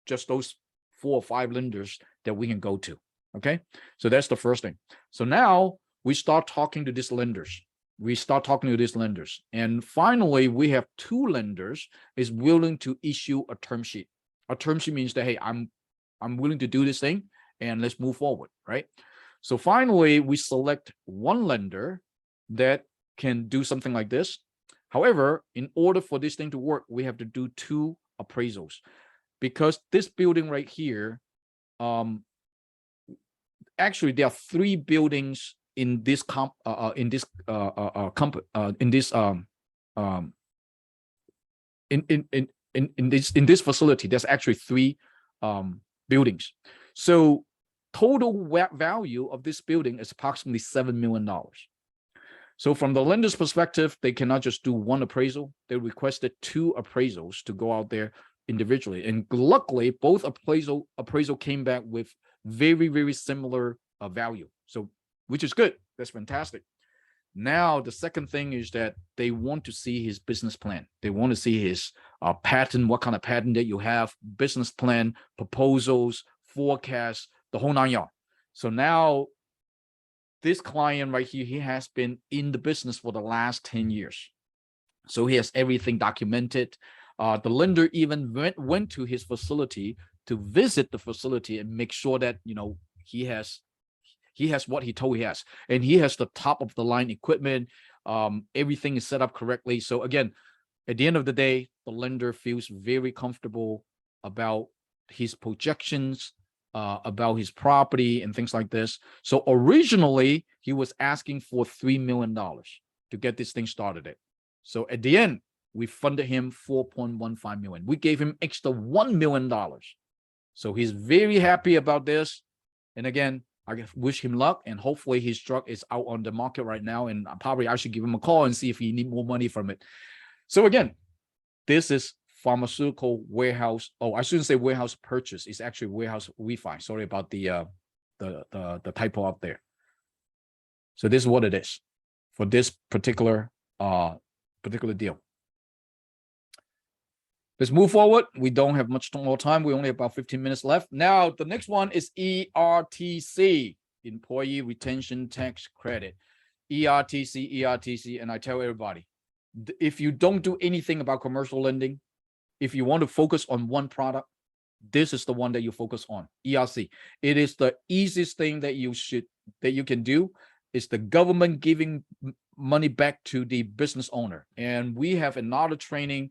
just those 4 or 5 lenders that we can go to. Okay, so that's the first thing. So now we start talking to these lenders. And finally, we have 2 lenders is willing to issue a term sheet. A term sheet means that, hey, I'm willing to do this thing and let's move forward, right? So finally, we select 1 lender that can do something like this. However, in order for this thing to work, we have to do 2 appraisals, because this building right here, actually there are 3 buildings in this this facility. There's actually 3 buildings. So total value of this building is approximately $7 million. So from the lender's perspective, they cannot just do 1 appraisal. They requested 2 appraisals to go out there individually. And luckily, both appraisal came back with very, very similar value. So, which is good. That's fantastic. Now, the second thing is that they want to see his business plan. They want to see his patent, what kind of patent that you have, business plan, proposals, forecasts, the whole 9 yards. So now this client right here, he has been in the business for the last 10 years. So he has everything documented. The lender even went to his facility to visit the facility and make sure that, you know, he has what he told he has, and he has the top of the line equipment. Everything is set up correctly. So again, at the end of the day, the lender feels very comfortable about his projections, about his property and things like this. So originally he was asking for $3 million to get this thing started. So at the end, we funded him $4.15 million. We gave him extra $1 million. So he's very happy about this. And again, I wish him luck, and hopefully his truck is out on the market right now, and I should give him a call and see if he need more money from it. So again, this is pharmaceutical warehouse. Oh, I shouldn't say warehouse purchase. It's actually warehouse refi. Sorry about the typo up there. So this is what it is for this particular deal. Let's move forward. We don't have much more time. We only have about 15 minutes left. Now, the next one is ERTC, Employee Retention Tax Credit. ERTC, and I tell everybody, if you don't do anything about commercial lending, if you want to focus on one product, this is the one that you focus on, ERC. It is the easiest thing that you can do. It's the government giving money back to the business owner. And we have another training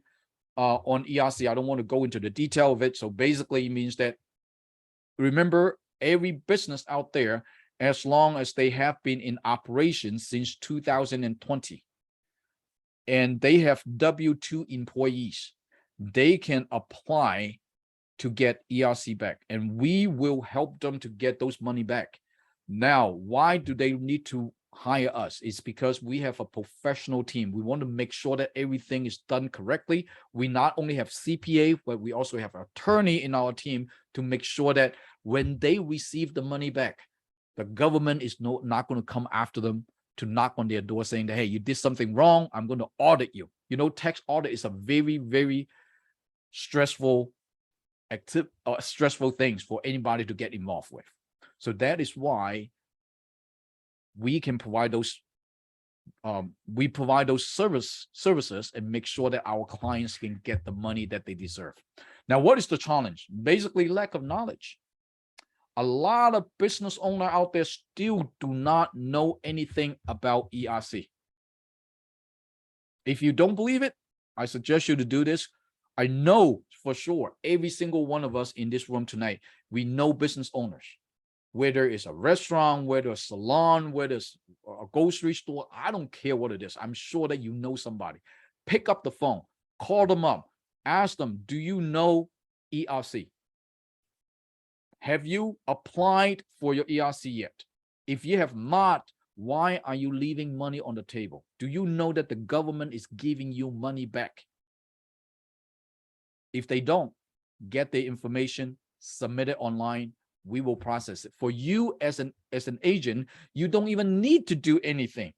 on ERC. I don't want to go into the detail of it. So basically it means that, remember, every business out there, as long as they have been in operation since 2020, and they have W-2 employees, they can apply to get ERC back, and we will help them to get those money back. Now, why do they need to hire us. It's because we have a professional team. We want to make sure that everything is done correctly. We not only have CPA, but we also have an attorney in our team to make sure that when they receive the money back, the government is not going to come after them to knock on their door saying that, hey, you did something wrong, I'm going to audit you. You know, tax audit is a very, very stressful things for anybody to get involved with. So that is why we can provide those services and make sure that our clients can get the money that they deserve. Now, what is the challenge? Basically, lack of knowledge. A lot of business owners out there still do not know anything about ERC. If you don't believe it, I suggest you to do this. I know for sure every single one of us in this room tonight, we know business owners. Whether it's a restaurant, whether it's a salon, whether it's a grocery store, I don't care what it is. I'm sure that you know somebody. Pick up the phone, call them up, ask them, do you know ERC? Have you applied for your ERC yet? If you have not, why are you leaving money on the table? Do you know that the government is giving you money back? If they don't, get the information, submit it online. We will process it. For you as an agent, you don't even need to do anything.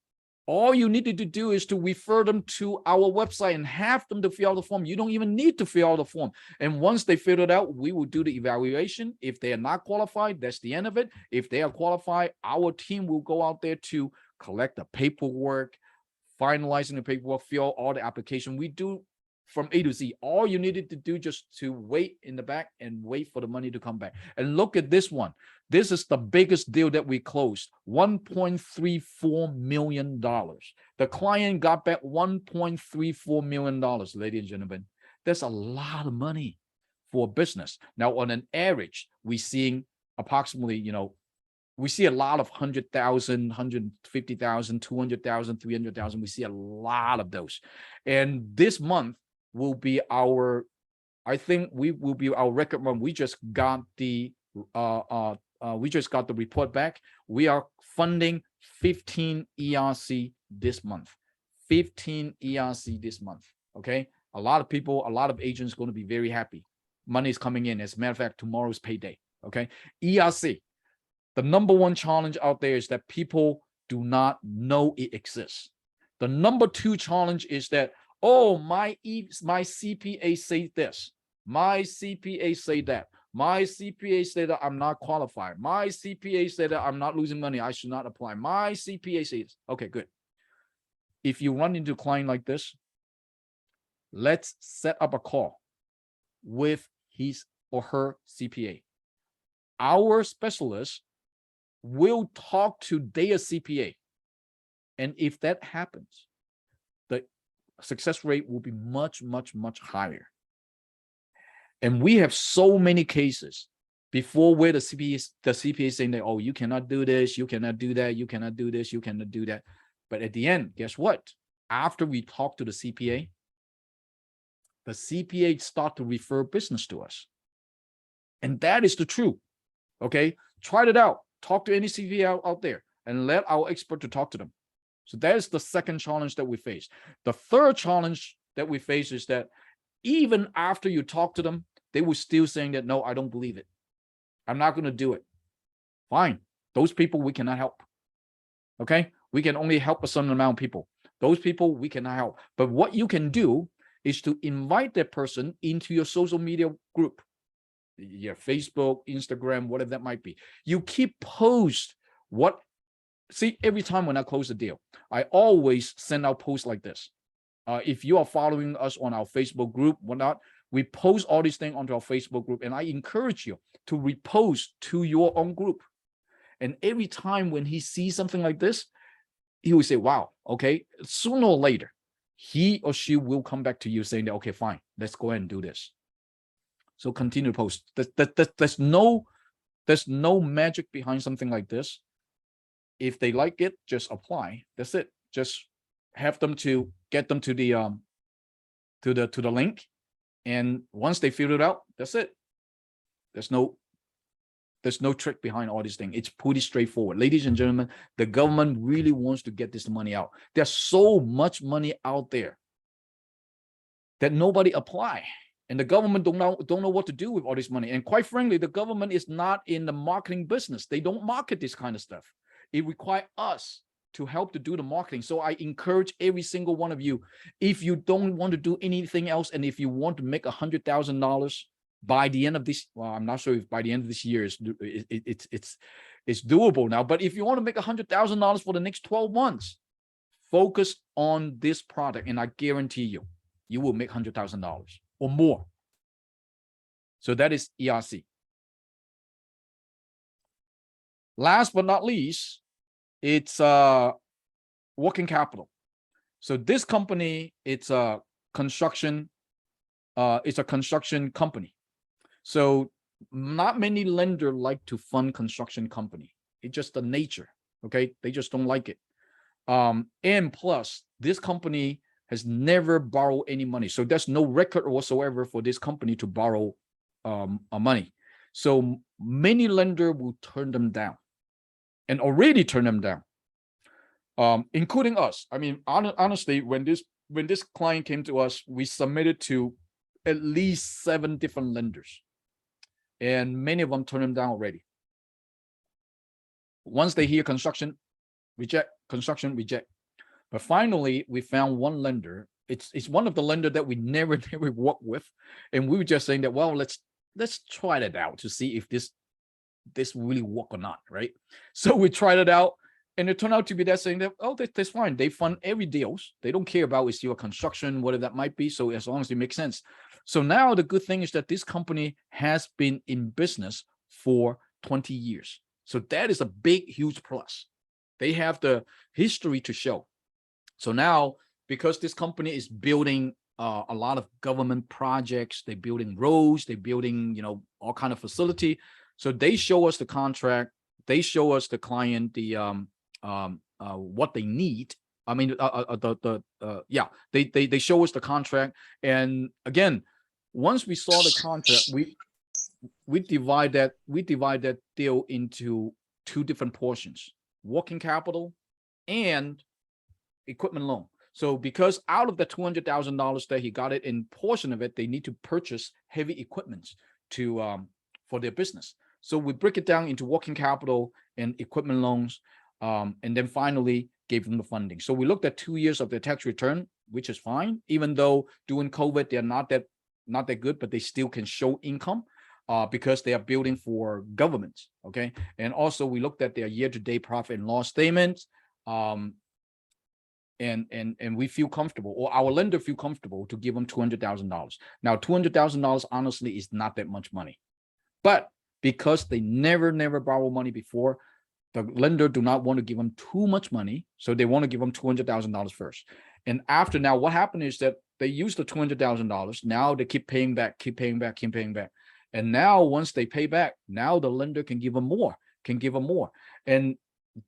All you needed to do is to refer them to our website and have them to fill out the form. You don't even need to fill out the form. And once they fill it out, we will do the evaluation. If they are not qualified, that's the end of it. If they are qualified, our team will go out there to collect the paperwork, finalizing the paperwork, fill all the application. We do from A to Z. All you needed to do just to wait in the back and wait for the money to come back. And look at this one. This is the biggest deal that we closed, $1.34 million. The client got back $1.34 million, ladies and gentlemen. That's a lot of money for a business. Now, on an average, we're seeing approximately, we see a lot of 100,000, 150,000, 200,000, 300,000. We see a lot of those. And this month will be our, I think we will be our record month. We just got the report back. We are funding 15 ERC this month. 15 ERC this month. Okay. A lot of people, a lot of agents going to be very happy. Money is coming in. As a matter of fact, tomorrow's payday. Okay. ERC. The number one challenge out there is that people do not know it exists. The number two challenge is that, oh, my CPA say this. My CPA say that. My CPA say that I'm not qualified. My CPA say that I'm not losing money. I should not apply. My CPA says, okay, good. If you run into a client like this, let's set up a call with his or her CPA. Our specialist will talk to their CPA. And if that happens, the success rate will be much, much, much higher. And we have so many cases before where the CPA is saying that, oh, you cannot do this, you cannot do that, you cannot do this, you cannot do that. But at the end, guess what? After we talk to the CPA start to refer business to us. And that is the truth. Okay, try it out. Talk to any CPA out there and let our expert to talk to them. So that is the second challenge that we face. The third challenge that we face is that even after you talk to them, they will still saying that, no, I don't believe it. I'm not going to do it. Fine. Those people we cannot help. Okay. We can only help a certain amount of people. Those people we cannot help. But what you can do is to invite that person into your social media group. Your Facebook, Instagram, whatever that might be. You keep post see, every time when I close a deal, I always send out posts like this. If you are following us on our Facebook group, whatnot, we post all these things onto our Facebook group, and I encourage you to repost to your own group. And every time when he sees something like this, he will say, wow, okay, sooner or later, he or she will come back to you saying that, okay, fine, let's go ahead and do this. So continue to post. There's no magic behind something like this. If they like it, just apply. That's it. Just have them to get them to the link, and once they fill it out, that's it. There's no There's no trick behind all this thing. It's pretty straightforward. Ladies and gentlemen, the government really wants to get this money out. There's so much money out there that nobody apply. And the government don't know what to do with all this money. And quite frankly, the government is not in the marketing business. They don't market this kind of stuff. It requires us to help to do the marketing. So I encourage every single one of you, if you don't want to do anything else, and if you want to make $100,000 by the end of this, well, I'm not sure if by the end of this year it's doable now, but if you want to make $100,000 for the next 12 months, focus on this product, and I guarantee you, you will make $100,000 or more. So that is ERC. Last but not least, it's working capital. So this company, it's a construction company. So not many lenders like to fund construction company. It's just the nature. Okay, they just don't like it. And plus, this company has never borrowed any money. So there's no record whatsoever for this company to borrow money. So many lenders will turn them down, and already turn them down, including us. I mean, honestly, when this client came to us, we submitted to at least 7 different lenders, and many of them turned them down already. Once they hear construction, reject, construction, reject. But finally, we found one lender. It's one of the lenders that we never worked with, and we were just saying that, well, let's try that out to see if this really work or not, right? So we tried it out, and it turned out to be that saying that, oh, that's fine. They fund every deals. They don't care about is your construction, whatever that might be. So as long as it makes sense. So now the good thing is that this company has been in business for 20 years. So that is a big, huge plus. They have the history to show. So now, because this company is building a lot of government projects, they're building roads, they're building, all kind of facility. So they show us the contract, they show us the client, the what they need. I mean, they show us the contract. And again, once we saw the contract, we divide that deal into 2 different portions: working capital and equipment loan. So because out of the $200,000 that he got it, in portion of it, they need to purchase heavy equipment to for their business. So we break it down into working capital and equipment loans, and then finally gave them the funding. So we looked at 2 years of their tax return, which is fine, even though during COVID they're not that good, but they still can show income because they are building for governments. Okay, and also we looked at their year-to-date profit and loss statements. And we feel comfortable, or our lender feel comfortable, to give them $200,000. Now, $200,000 honestly is not that much money, but because they never borrow money before, the lender do not want to give them too much money, so they want to give them $200,000 first. And after, now what happened is that they use the $200,000. Now they keep paying back, and now once they pay back, now the lender can give them more, and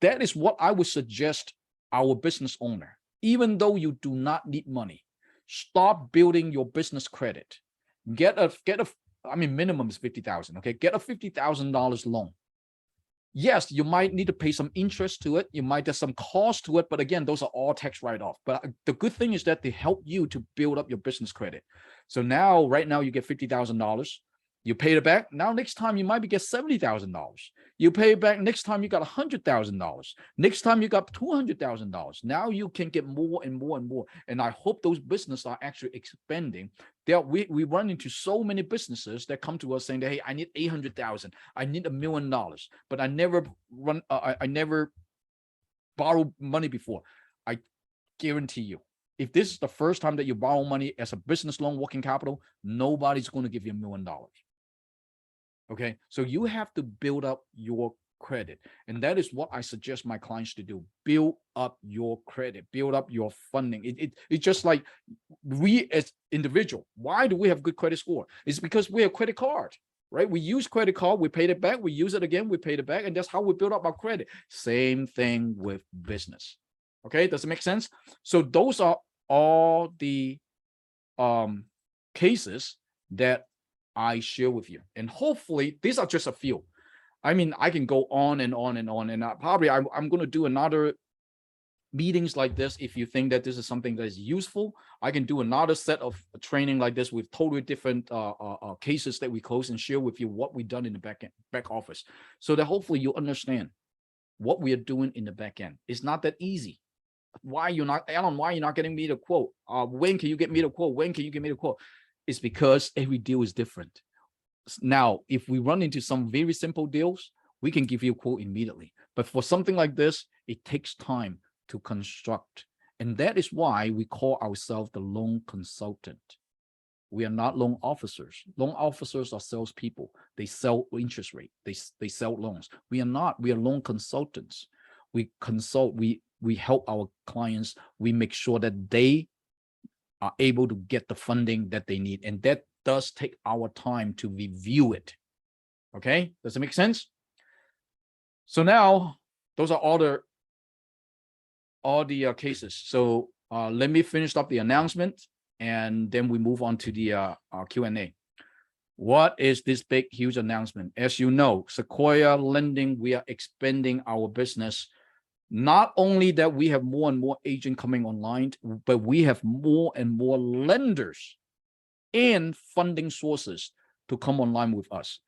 that is what I would suggest our business owner. Even though you do not need money, start building your business credit. Get a I mean, minimum is $50,000. Okay, get a $50,000 loan. Yes, you might need to pay some interest to it. You might have some cost to it, but again, those are all tax write-off. But the good thing is that they help you to build up your business credit. So now, right now, you get $50,000. You pay it back. Now, next time you might get $70,000. You pay it back. Next time you got $100,000. Next time you got $200,000. Now you can get more and more and more. And I hope those businesses are actually expanding. We run into so many businesses that come to us saying that, hey, I need $800,000. I need $1 million, but I never borrowed money before. I guarantee you, if this is the first time that you borrow money as a business loan, working capital, nobody's going to give you $1 million. Okay, so you have to build up your credit, and that is what I suggest my clients to do. Build up your credit, build up your funding. It's just like we as individual. Why do we have good credit score? It's because we have credit card, right? We use credit card, we paid it back, we use it again, we paid it back, and that's how we build up our credit. Same thing with business. Okay, does it make sense? So those are all the cases that I share with you, and hopefully these are just a few. I mean, I can go on and on and on, and I'm going to do another meetings like this. If you think that this is something that is useful, I can do another set of training like this with totally different cases that we close and share with you what we've done in the back office, so that hopefully you understand what we are doing in the back end. It's not that easy. Why you're not, Alan, why you're not getting me the quote? When can you get me the quote? When can you get me the quote? It's because every deal is different. Now, if we run into some very simple deals, we can give you a quote immediately. But for something like this, it takes time to construct. And that is why we call ourselves the loan consultant. We are not loan officers. Loan officers are salespeople. They sell interest rate. They sell loans. We are not. We are loan consultants. We consult. We help our clients. We make sure that they are able to get the funding that they need. And that does take our time to review it. Okay? Does it make sense? So now, those are all the cases. So let me finish up the announcement, and then we move on to the Q&A. What is this big, huge announcement? As you know, Sequoia Lending, we are expanding our business. Not only that we have more and more agents coming online, but we have more and more lenders and funding sources to come online with us.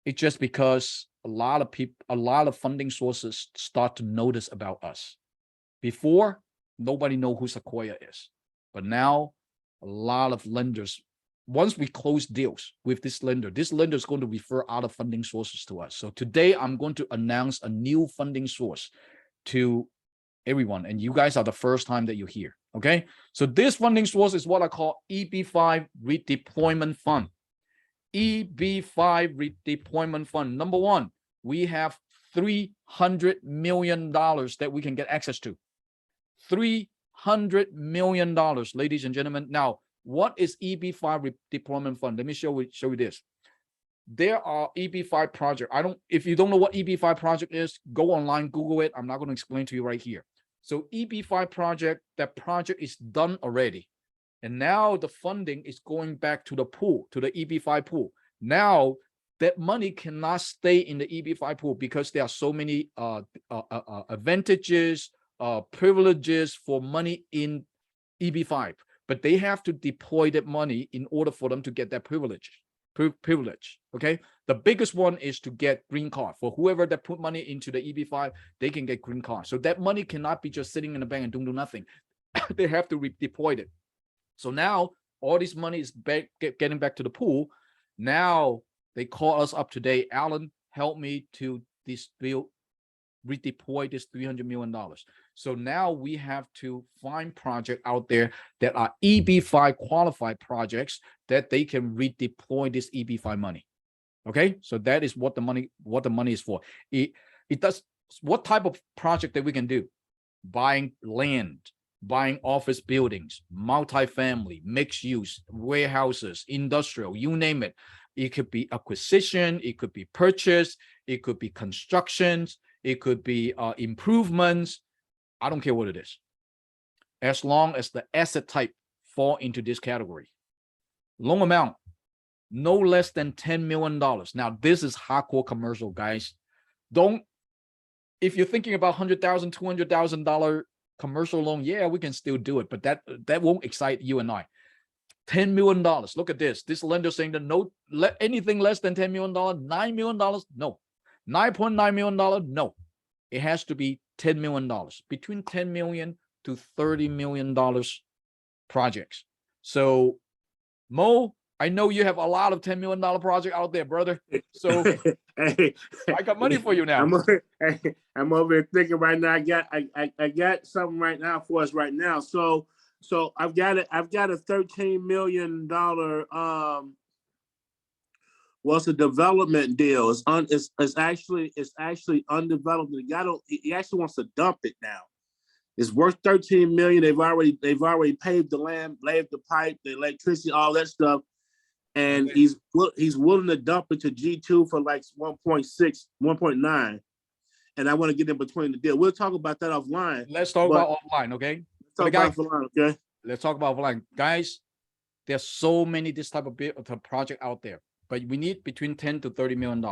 It's just because a lot of funding sources start to notice about us. Before, nobody know who Sequoia is, but now a lot of lenders, once we close deals with this lender is going to refer other funding sources to us. So today I'm going to announce a new funding source to everyone, and you guys are the first time that you hear. Okay, so this funding source is what I call EB5 Redeployment Fund. EB5 Redeployment Fund. Number one, we have $300 million that we can get access to. $300 million, ladies and gentlemen. Now, what is EB5 Redeployment Fund? Let me show you this. There are EB5 project. If you don't know what EB5 project is, go online, Google it. I'm not going to explain to you right here. So EB5 project, that project is done already. And now the funding is going back to the pool, to the EB5 pool. Now that money cannot stay in the EB5 pool because there are so many advantages, privileges for money in EB5, but they have to deploy that money in order for them to get that privilege. Okay, the biggest one is to get green card. For whoever that put money into the EB5, they can get green card. So that money cannot be just sitting in the bank and do nothing. They have to deploy it. So now all this money is getting back to the pool. Now they call us up today. Alan, help me to redeploy this $300 million. So now we have to find projects out there that are EB5 qualified projects that they can redeploy this EB5 money. Okay, so that is what the money is for. It does what type of project that we can do? Buying land, buying office buildings, multifamily, mixed use, warehouses, industrial, you name it. It could be acquisition, it could be purchase, it could be constructions, it could be improvements. I don't care what it is, as long as the asset type fall into this category. Loan amount, no less than $10 million. Now, this is hardcore commercial, guys. If you're thinking about $100,000, $200,000 commercial loan, yeah, we can still do it, but that won't excite you and I. $10 million. Look at this. This lender saying that no, anything less than $10 million, $9 million, no. $9.9 million, no. It has to be $10 million, between $10 million to $30 million projects. So, Mo, I know you have a lot of $10 million project out there, brother. So hey, I got money for you now. I'm over here thinking right now. I got something right now for us right now. So I've got a $13 million what's a development deal. It's actually undeveloped. He actually wants to dump it now. It's worth $13 million. They've already paved the land, laid the pipe, the electricity, all that stuff. And he's willing to dump it to G2 for like 1.6, 1.9. And I want to get in between the deal. We'll talk about that offline. Let's talk about offline, okay? Let's talk about offline, okay? Let's talk about offline. Guys, there's so many this type of project out there, but we need between $10 to $30 million.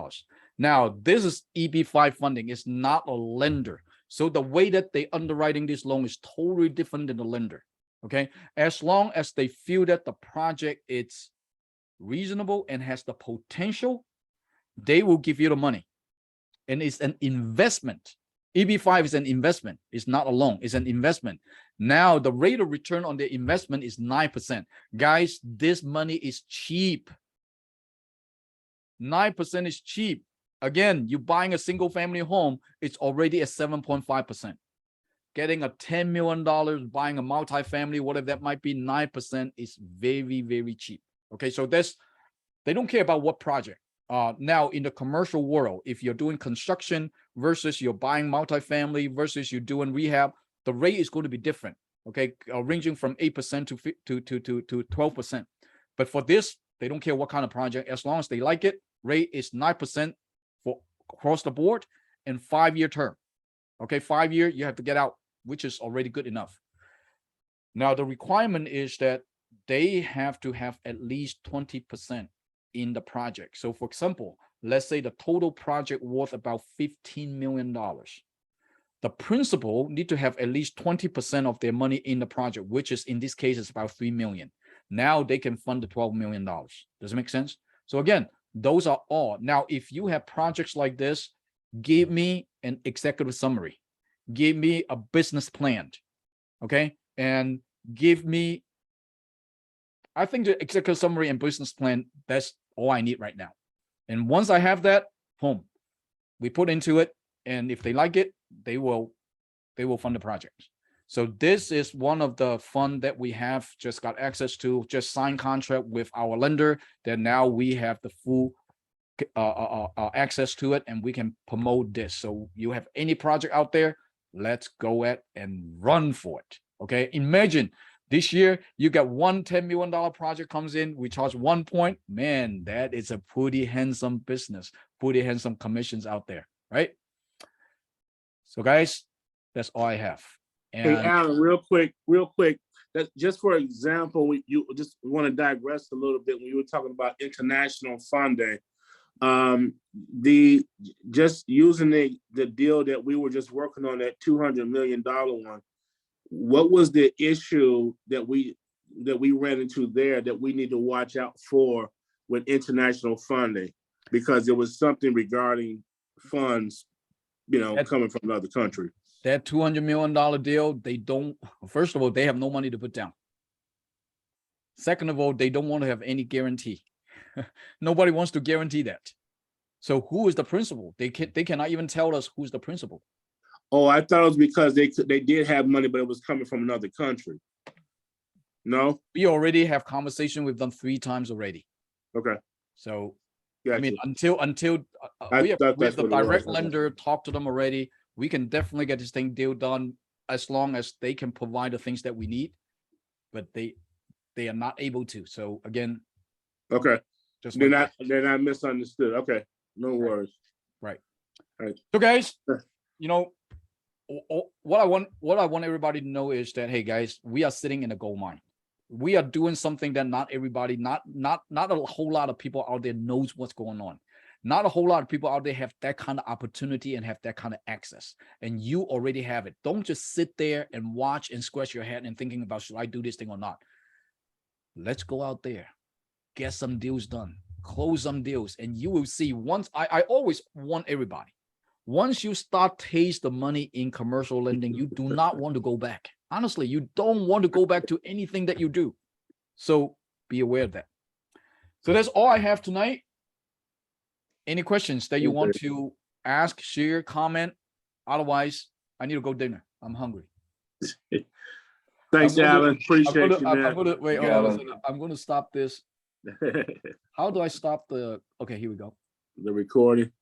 Now, this is EB5 funding. It's not a lender. So the way that they underwriting this loan is totally different than the lender. Okay. As long as they feel that the project is reasonable and has the potential, they will give you the money. And it's an investment. EB5 is an investment. It's not a loan. It's an investment. Now, the rate of return on the investment is 9%. Guys, this money is cheap. 9% is cheap. Again, you're buying a single family home, it's already at 7.5%. Getting a $10 million, buying a multifamily, whatever that might be, 9% is very, very cheap. Okay, so they don't care about what project. Now, in the commercial world, if you're doing construction versus you're buying multifamily versus you're doing rehab, the rate is going to be different. Okay, ranging from 8% to 12%. But for this, they don't care what kind of project. As long as they like it, rate is 9% for across the board and 5-year term. Okay, 5-year, you have to get out, which is already good enough. Now, the requirement is that they have to have at least 20% in the project. So for example, let's say the total project worth about $15 million. The principal need to have at least 20% of their money in the project, which is in this case is about $3 million. Now they can fund the $12 million. Does it make sense? So again, those are all. Now, if you have projects like this, give me an executive summary, give me a business plan, okay? And give me, I think the executive summary and business plan, that's all I need right now. And once I have that, boom, we put into it. And if they like it, they will fund the project. So this is one of the fund that we have just got access to, just signed contract with our lender that now we have the full access to it and we can promote this. So you have any project out there, let's go at and run for it. Okay. Imagine this year you got one $10 million project comes in, we charge 1 point. Man, that is a pretty handsome business, pretty handsome commissions out there, right? So guys, that's all I have. And hey, Alan, real quick, that just for example, you just want to digress a little bit when you were talking about international funding. Just using the deal that we were just working on, that $200 million one, what was the issue that we ran into there that we need to watch out for with international funding? Because there was something regarding funds, coming from another country. That $200 million deal, they don't, first of all, they have no money to put down. Second of all, they don't want to have any guarantee. Nobody wants to guarantee that. So who is the principal? They cannot even tell us who's the principal. Oh, I thought it was because they did have money, but it was coming from another country. No? We already have conversation with them 3 times already. Okay. So, Gotcha. I mean, until we have the direct lender talk to them already, we can definitely get this deal done as long as they can provide the things that we need, but they are not able to. So again, okay, just they're not misunderstood. Okay, no worries. Right. Right. So guys, what I want everybody to know is that, hey guys, we are sitting in a gold mine. We are doing something that not everybody, not a whole lot of people out there knows what's going on. Not a whole lot of people out there have that kind of opportunity and have that kind of access. And you already have it. Don't just sit there and watch and scratch your head and thinking about, should I do this thing or not? Let's go out there, get some deals done, close some deals, and you will see. Once I always want everybody, once you start taste the money in commercial lending, you do not want to go back. Honestly, you don't want to go back to anything that you do. So be aware of that. So that's all I have tonight. Any questions that you want to ask, share, comment? Otherwise, I need to go dinner. I'm hungry. Thanks, Alan. Appreciate you, man. I'm going to stop this. How do I stop the? Okay, here we go. The recording.